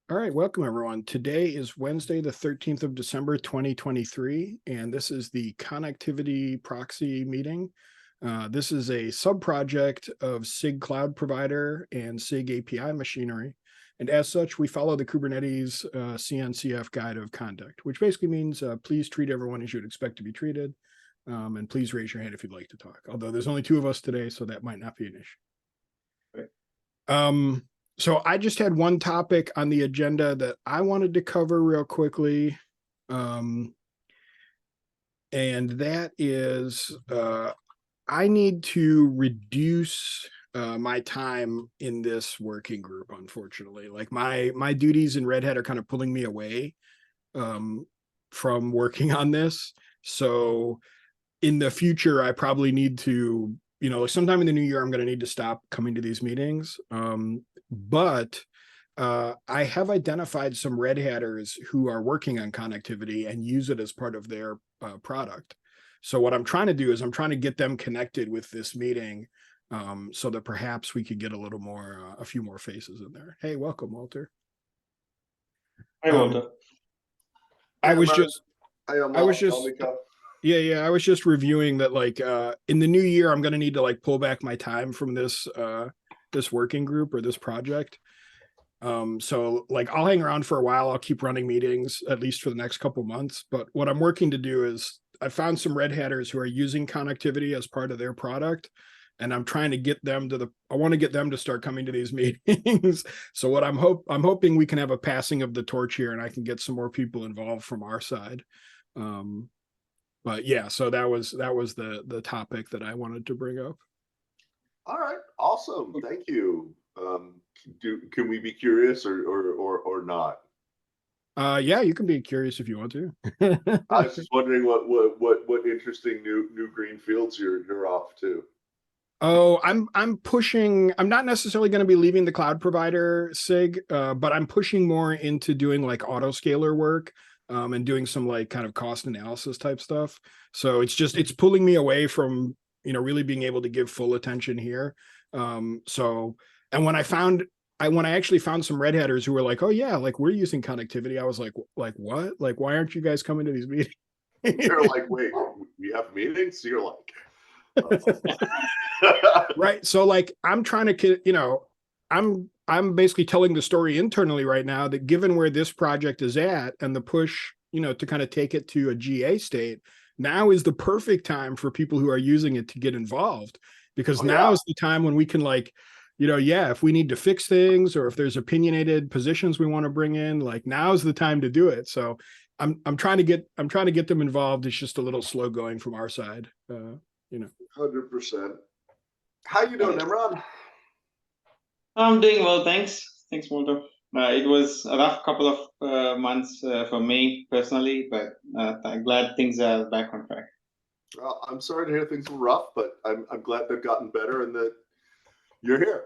All right, welcome everyone. Today is Wednesday, the 13th of December, 2023, and this is the connectivity proxy meeting. This is a subproject of SIG cloud provider and SIG API machinery. And as such, we follow the Kubernetes CNCF guide of conduct, which basically means please treat everyone as you'd expect to be treated. And please raise your hand if you'd like to talk. Although there's only two of us today, so that might not be an issue. Right. So I just had one topic on the agenda that I wanted to cover real quickly. And that is I need to reduce my time in this working group, unfortunately. Like my duties in Red Hat are kind of pulling me away from working on this. So in the future, I probably need to, sometime in the new year, I'm going to need to stop coming to these meetings. But I have identified some Red Hatters who are working on connectivity and use it as part of their product. So what I'm trying to do is I'm trying to get them connected with this meeting so that perhaps we could get a few more faces in there. Hey, welcome, Walter. Hi, Walter. I was just reviewing that, like, in the new year, I'm going to need to like pull back my time from this working group or this project. So like I'll hang around for a while. I'll keep running meetings at least for the next couple months. But what I'm working to do is I found some Red Hatters who are using connectivity as part of their product. And I'm trying to get them I want to get them to start coming to these meetings. So what I'm hoping we can have a passing of the torch here and I can get some more people involved from our side. But yeah, so that was the topic that I wanted to bring up. All right, awesome. Thank you. Can we be curious or not? Yeah, you can be curious if you want to. I was just wondering what interesting new green fields you're off to. Oh, I'm pushing. I'm not necessarily going to be leaving the cloud provider SIG, but I'm pushing more into doing like autoscaler work and doing some like kind of cost analysis type stuff. So it's pulling me away from really being able to give full attention here. So and when I actually found some Red Hatters who were like, oh yeah, like we're using connectivity. I was like what? Like why aren't you guys coming to these meetings? They're like, wait, we have meetings? So you're like. Right. So like I'm trying to, I'm basically telling the story internally right now that given where this project is at and the push, to kind of take it to a GA state, now is the perfect time for people who are using it to get involved, because now is the time when we can like, if we need to fix things or if there's opinionated positions we want to bring in, like now's the time to do it. So I'm trying to get them involved. It's just a little slow going from our side. 100%. How you doing, Imran? I'm doing well, thanks. Thanks, Walter. It was a rough couple of months for me personally, but I'm glad things are back on track. Well, I'm sorry to hear things were rough, but I'm glad they've gotten better and that you're here.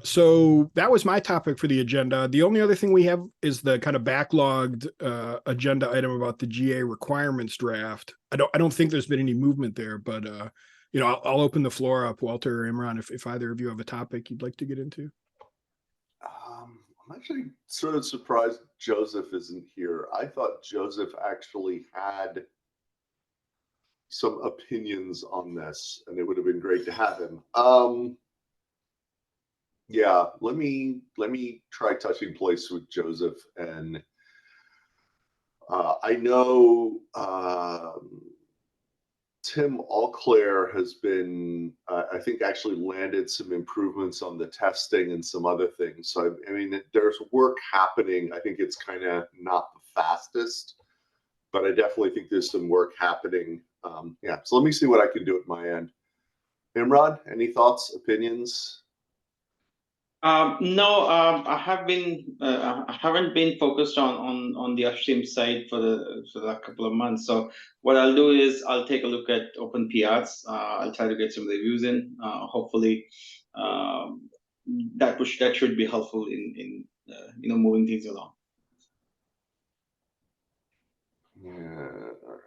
So that was my topic for the agenda. The only other thing we have is the kind of backlogged agenda item about the GA requirements draft. I don't think there's been any movement there, but I'll open the floor up, Walter or Imran, if either of you have a topic you'd like to get into. I'm actually sort of surprised Joseph isn't here. I thought Joseph actually had some opinions on this, and it would have been great to have him. Yeah, let me try touching place with Joseph. And I know Tim Allclair has been, I think, actually landed some improvements on the testing and some other things. So, I mean, there's work happening. I think it's kind of not the fastest, but I definitely think there's some work happening. Yeah, so let me see what I can do at my end. Imran, any thoughts, opinions? No, I haven't been focused on the upstream side for the couple of months. So what I'll do is I'll take a look at open PRs. I'll try to get some reviews in. Hopefully, that should be helpful in moving things along. Yeah. All right.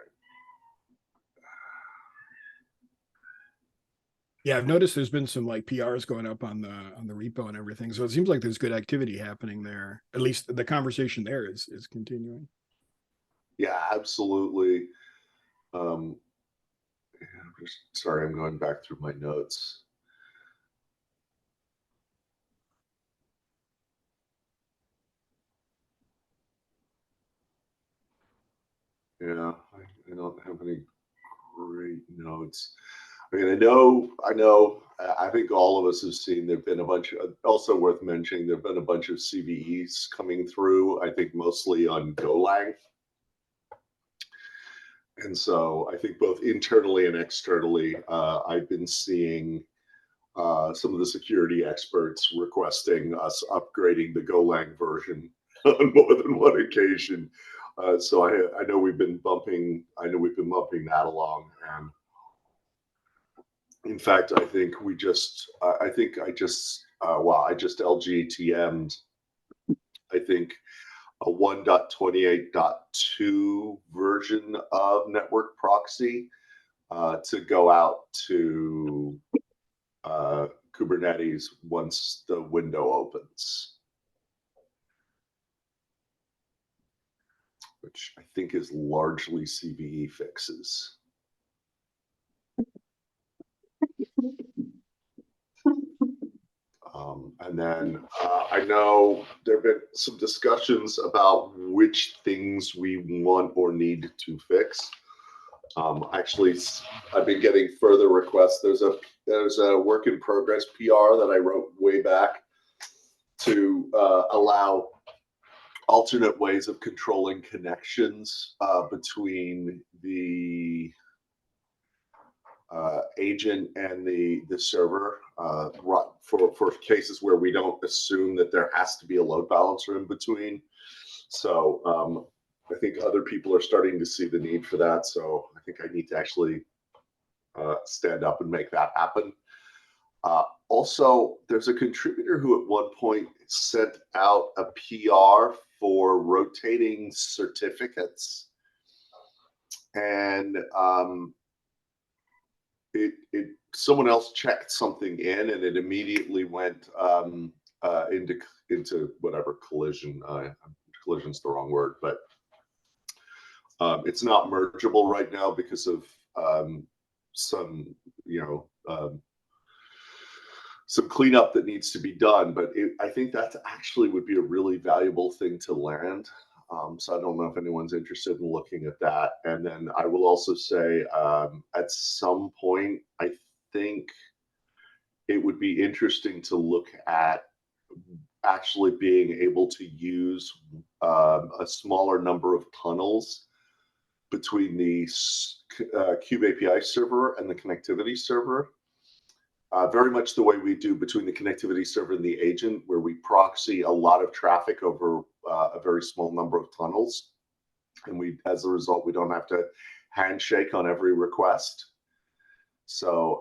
Yeah, I've noticed there's been some like PRs going up on the repo and everything. So it seems like there's good activity happening there. At least the conversation there is continuing. Yeah, absolutely. Um, yeah, sorry, I'm going back through my notes. Yeah, I don't have any great notes. I mean, I think all of us have seen there've been a bunch of, also worth mentioning, there've been a bunch of CVEs coming through, I think mostly on Golang. And so I think both internally and externally, I've been seeing some of the security experts requesting us upgrading the Golang version on more than one occasion. So I know we've been bumping that along, and in fact, I think I just LGTM'd, I think, a 1.28.2 version of network proxy to go out to Kubernetes once the window opens, which I think is largely CVE fixes. And then I know there have been some discussions about which things we want or need to fix. Actually, I've been getting further requests. There's a work in progress PR that I wrote way back to allow alternate ways of controlling connections between the agent and the server for cases where we don't assume that there has to be a load balancer in between. So I think other people are starting to see the need for that. So I think I need to actually stand up and make that happen. Also, there's a contributor who at one point sent out a PR for rotating certificates, and someone else checked something in, and it immediately went into whatever collision. Collision's the wrong word, but it's not mergeable right now because of some some cleanup that needs to be done. But I think that actually would be a really valuable thing to land. So I don't know if anyone's interested in looking at that. And then I will also say at some point, I think it would be interesting to look at actually being able to use a smaller number of tunnels between the Kube API server and the connectivity server. Very much the way we do between the connectivity server and the agent, where we proxy a lot of traffic over a very small number of tunnels. And as a result, we don't have to handshake on every request. So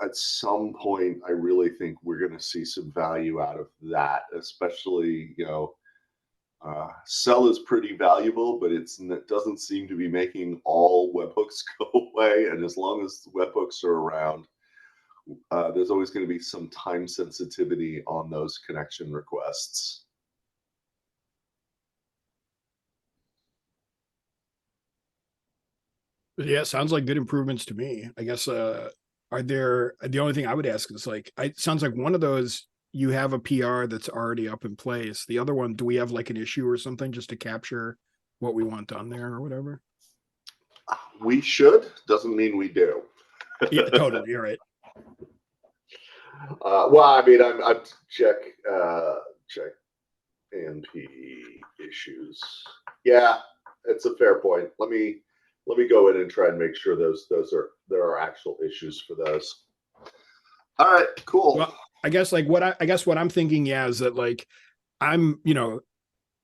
at some point, I really think we're going to see some value out of that, especially, Cell is pretty valuable, but it doesn't seem to be making all webhooks go away. And as long as webhooks are around, there's always going to be some time sensitivity on those connection requests. Yeah, sounds like good improvements to me. I guess the only thing I would ask is like it sounds like one of those you have a PR that's already up in place. The other one, do we have like an issue or something just to capture what we want done there or whatever? We should, doesn't mean we do. Yeah, totally. You're right. Well, I mean, I'm check ANP issues. Yeah, it's a fair point. Let me go in and try and make sure there are actual issues for those. All right, cool. Well, I guess what I'm thinking, yeah, is that like I'm,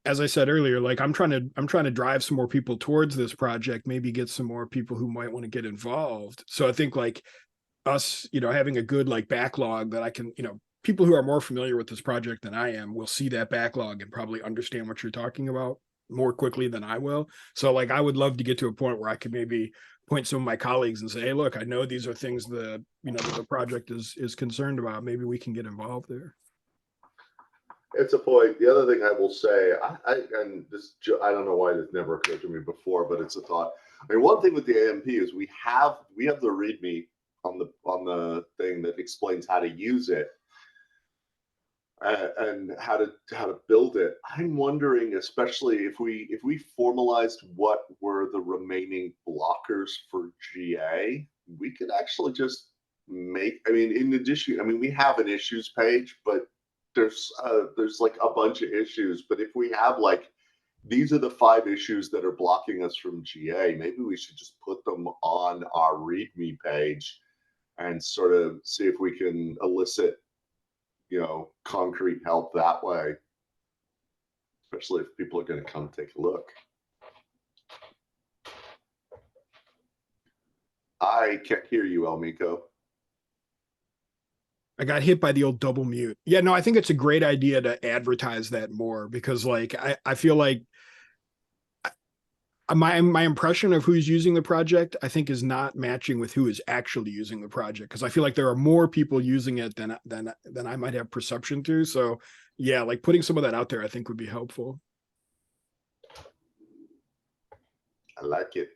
as I said earlier, like I'm trying to drive some more people towards this project, maybe get some more people who might want to get involved. So I think like us, having a good like backlog that I can, people who are more familiar with this project than I am will see that backlog and probably understand what you're talking about more quickly than I will. So like I would love to get to a point where I could maybe point some of my colleagues and say, hey, look, I know these are things that, that the project is concerned about. Maybe we can get involved there. It's a point. The other thing I will say, and this, I don't know why this never occurred to me before, but it's a thought. I mean, one thing with the AMP is we have the README on the thing that explains how to use it and how to build it. I'm wondering, especially if we formalized what were the remaining blockers for GA, we could actually just make. I mean, in addition, I mean, we have an issues page, but there's like a bunch of issues. But if we have like, these are the 5 issues that are blocking us from GA, maybe we should just put them on our README page and sort of see if we can elicit, concrete help that way, especially if people are going to come take a look. I can't hear you, Elmiko. I got hit by the old double mute. Yeah, no, I think it's a great idea to advertise that more, because like I feel like my impression of who's using the project, I think, is not matching with who is actually using the project, because I feel like there are more people using it than I might have perception to. So yeah, like putting some of that out there, I think, would be helpful. I like it.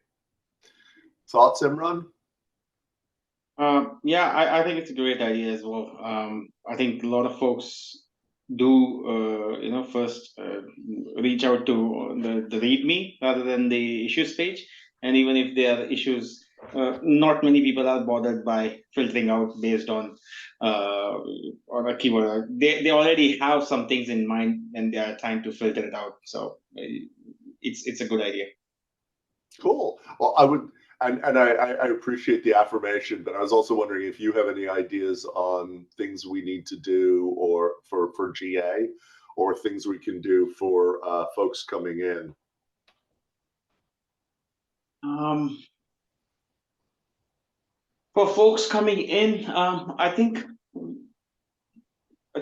Thoughts, Imran? Yeah, I think it's a great idea as well. I think a lot of folks do, first reach out to the README rather than the issues page. And even if there are issues, not many people are bothered by filtering out based on a keyword. They already have some things in mind and they are trying to filter it out. So it's a good idea. Cool. Well, I would, and I appreciate the affirmation, but I was also wondering if you have any ideas on things we need to do or for GA, or things we can do for folks coming in. For folks coming in, I think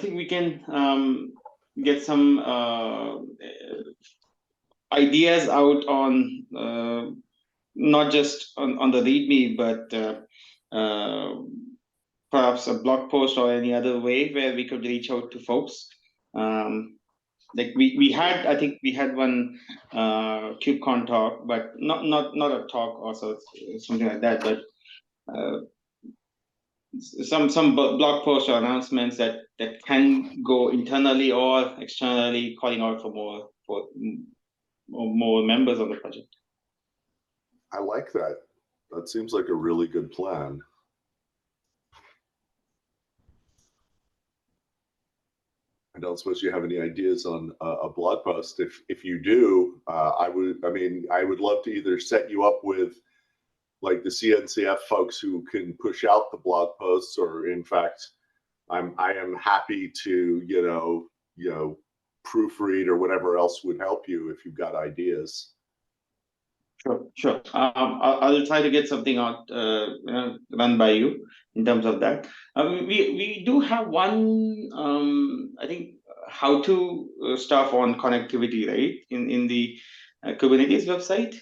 we can get some ideas out on not just on the README, but perhaps a blog post or any other way where we could reach out to folks. Like I think we had one KubeCon talk, but not a talk, also something like that, but some blog posts or announcements that can go internally or externally, calling out for more members of the project. I like that. That seems like a really good plan. I don't suppose you have any ideas on a blog post. If you do, I would love to either set you up with like the CNCF folks who can push out the blog posts, or in fact, I am happy to proofread or whatever else would help you if you've got ideas. Sure. I'll try to get something out, run by you in terms of that. We do have one, I think, how-to stuff on connectivity, right? In the Kubernetes website.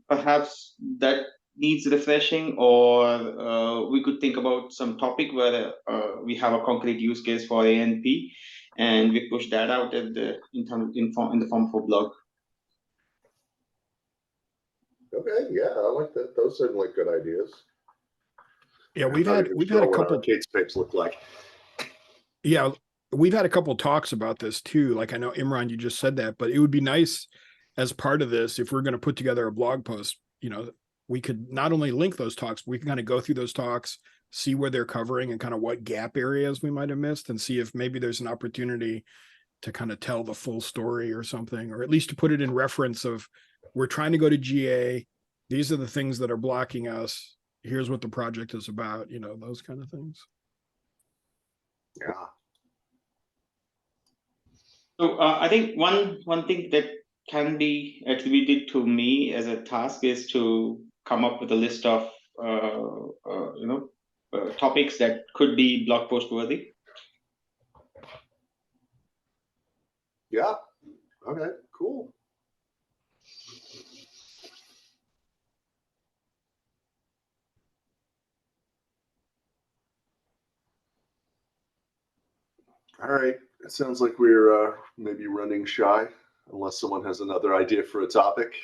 Perhaps that needs refreshing, or we could think about some topic where we have a concrete use case for ANP, and we push that out in the form of a blog. Okay, yeah, I like that. Those sound like good ideas. Yeah, we've had a couple. Kate's page look like. Yeah, we've had a couple talks about this too. Like, I know, Imran, you just said that, but it would be nice as part of this, if we're going to put together a blog post, we could not only link those talks, but we can kind of go through those talks, see where they're covering and kind of what gap areas we might have missed, and see if maybe there's an opportunity to kind of tell the full story or something, or at least to put it in reference of, we're trying to go to GA. These are the things that are blocking us. Here's what the project is about, those kind of things. Yeah. So I think one thing that can be attributed to me as a task is to come up with a list of topics that could be blog post worthy. Yeah. Okay. Cool. All right. It sounds like we're maybe running shy, unless someone has another idea for a topic.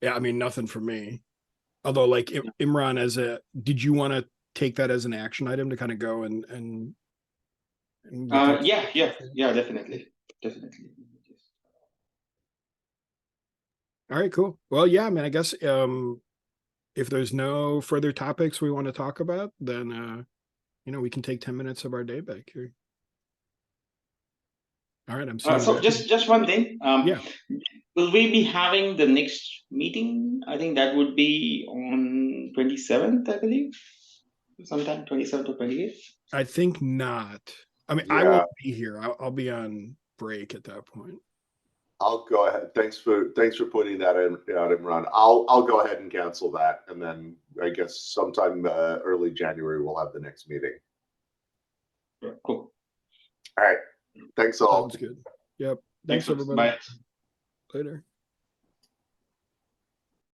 Yeah, I mean, nothing for me. Although, like Imran, did you want to take that as an action item to kind of go and look at? Yeah, definitely. All right, cool. Well, yeah, I mean, I guess if there's no further topics we want to talk about, then we can take 10 minutes of our day back here. All right, I'm seeing. So just one thing. Yeah. Will we be having the next meeting? I think that would be on 27th, I believe. Sometime 27th or 28th. I think not. I mean, I Yeah. won't be here. I'll be on break at that point. I'll go ahead. Thanks for putting that out, Imran. I'll go ahead and cancel that, and then I guess sometime early January we'll have the next meeting. Cool. All right. Thanks all. Sounds good. Yep. Thanks, Thanks everybody. Bye. Later.